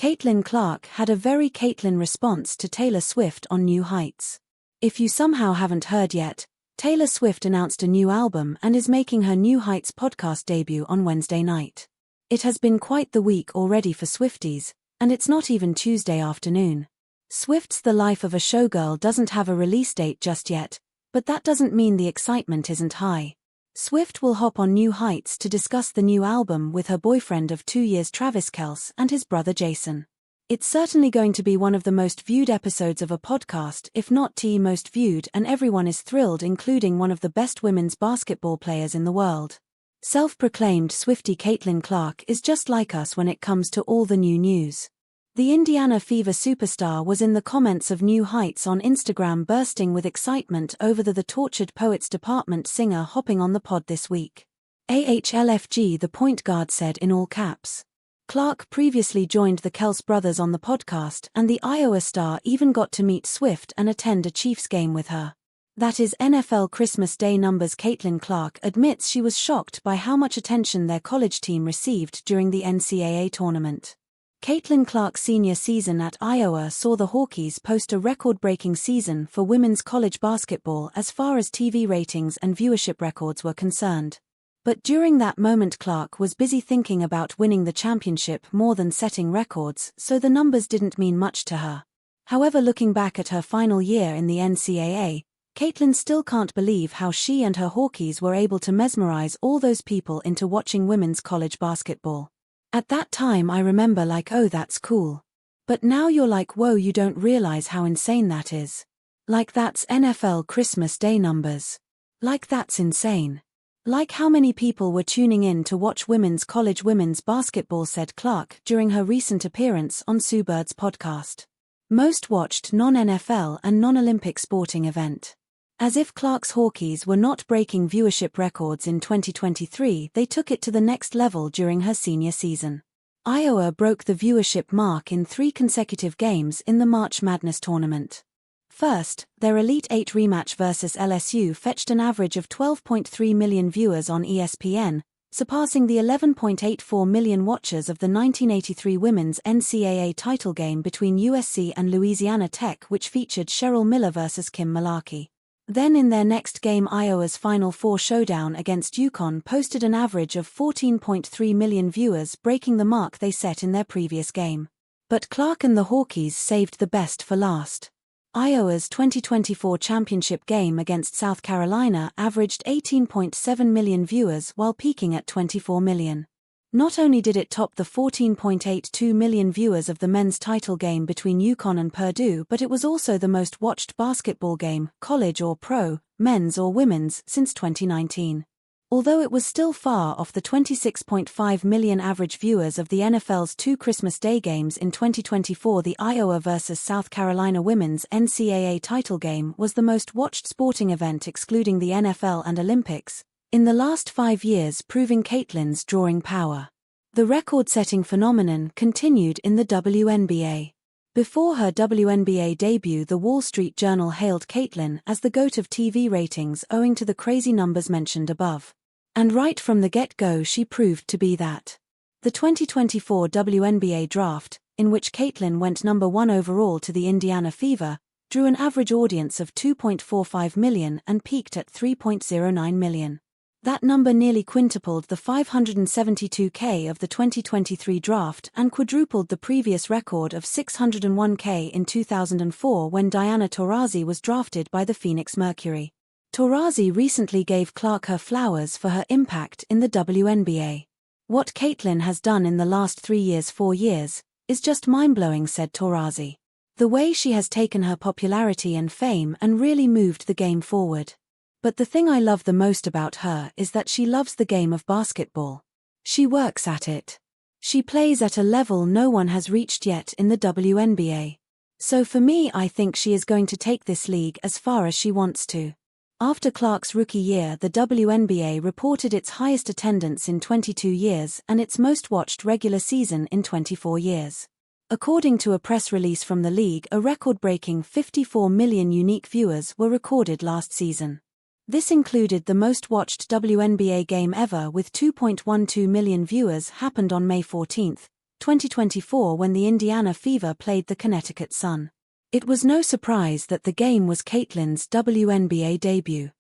Caitlin Clark had a very Caitlin response to Taylor Swift on New Heights. If you somehow haven't heard yet, Taylor Swift announced a new album and is making her New Heights podcast debut on Wednesday night. It has been quite the week already for Swifties, and it's not even Tuesday afternoon. Swift's The Life of a Showgirl doesn't have a release date just yet, but that doesn't mean the excitement isn't high. Swift will hop on New Heights to discuss the new album with her boyfriend of 2 years Travis Kelce and his brother Jason. It's certainly going to be one of the most viewed episodes of a podcast, if not the most viewed, and everyone is thrilled, including one of the best women's basketball players in the world. Self-proclaimed Swiftie Caitlin Clark is just like us when it comes to all the new news. The Indiana Fever superstar was in the comments of New Heights on Instagram, bursting with excitement over the Tortured Poets Department singer hopping on the pod this week. AHLFG, the point guard, said in all caps. Clark previously joined the Kelce brothers on the podcast, and the Iowa star even got to meet Swift and attend a Chiefs game with her. That is NFL Christmas Day numbers. Caitlin Clark admits she was shocked by how much attention their college team received during the NCAA tournament. Caitlin Clark's senior season at Iowa saw the Hawkeyes post a record-breaking season for women's college basketball as far as TV ratings and viewership records were concerned. But during that moment, Clark was busy thinking about winning the championship more than setting records, so the numbers didn't mean much to her. However, looking back at her final year in the NCAA, Caitlin still can't believe how she and her Hawkeyes were able to mesmerize all those people into watching women's college basketball. At that time I remember like, oh, that's cool. But now you're like, whoa, you don't realize how insane that is. Like, that's NFL Christmas Day numbers. Like, that's insane. Like, how many people were tuning in to watch women's college women's basketball, said Clark during her recent appearance on Sue Bird's podcast. Most watched non-NFL and non-Olympic sporting event. As if Clark's Hawkeyes were not breaking viewership records in 2023, they took it to the next level during her senior season. Iowa broke the viewership mark in 3 consecutive games in the March Madness tournament. First, their Elite Eight rematch versus LSU fetched an average of 12.3 million viewers on ESPN, surpassing the 11.84 million watchers of the 1983 women's NCAA title game between USC and Louisiana Tech, which featured Cheryl Miller versus Kim Mullarkey. Then in their next game, Iowa's Final Four showdown against UConn posted an average of 14.3 million viewers, breaking the mark they set in their previous game. But Clark and the Hawkeyes saved the best for last. Iowa's 2024 championship game against South Carolina averaged 18.7 million viewers while peaking at 24 million. Not only did it top the 14.82 million viewers of the men's title game between UConn and Purdue, but it was also the most watched basketball game, college or pro, men's or women's, since 2019. Although it was still far off the 26.5 million average viewers of the NFL's 2 Christmas Day games in 2024, the Iowa vs. South Carolina women's NCAA title game was the most watched sporting event excluding the NFL and Olympics in the last 5 years, proving Caitlin's drawing power. The record-setting phenomenon continued in the WNBA. Before her WNBA debut, the Wall Street Journal hailed Caitlin as the GOAT of TV ratings owing to the crazy numbers mentioned above. And right from the get-go she proved to be that. The 2024 WNBA draft, in which Caitlin went number 1 overall to the Indiana Fever, drew an average audience of 2.45 million and peaked at 3.09 million. That number nearly quintupled the 572K of the 2023 draft and quadrupled the previous record of 601K in 2004 when Diana Taurasi was drafted by the Phoenix Mercury. Taurasi recently gave Clark her flowers for her impact in the WNBA. What Caitlin has done in the last 4 years, is just mind-blowing, said Taurasi. The way she has taken her popularity and fame and really moved the game forward. But the thing I love the most about her is that she loves the game of basketball. She works at it. She plays at a level no one has reached yet in the WNBA. So for me, I think she is going to take this league as far as she wants to. After Clark's rookie year, the WNBA reported its highest attendance in 22 years and its most watched regular season in 24 years. According to a press release from the league, a record-breaking 54 million unique viewers were recorded last season. This included the most watched WNBA game ever with 2.12 million viewers happened on May 14, 2024 when the Indiana Fever played the Connecticut Sun. It was no surprise that the game was Caitlyn's WNBA debut.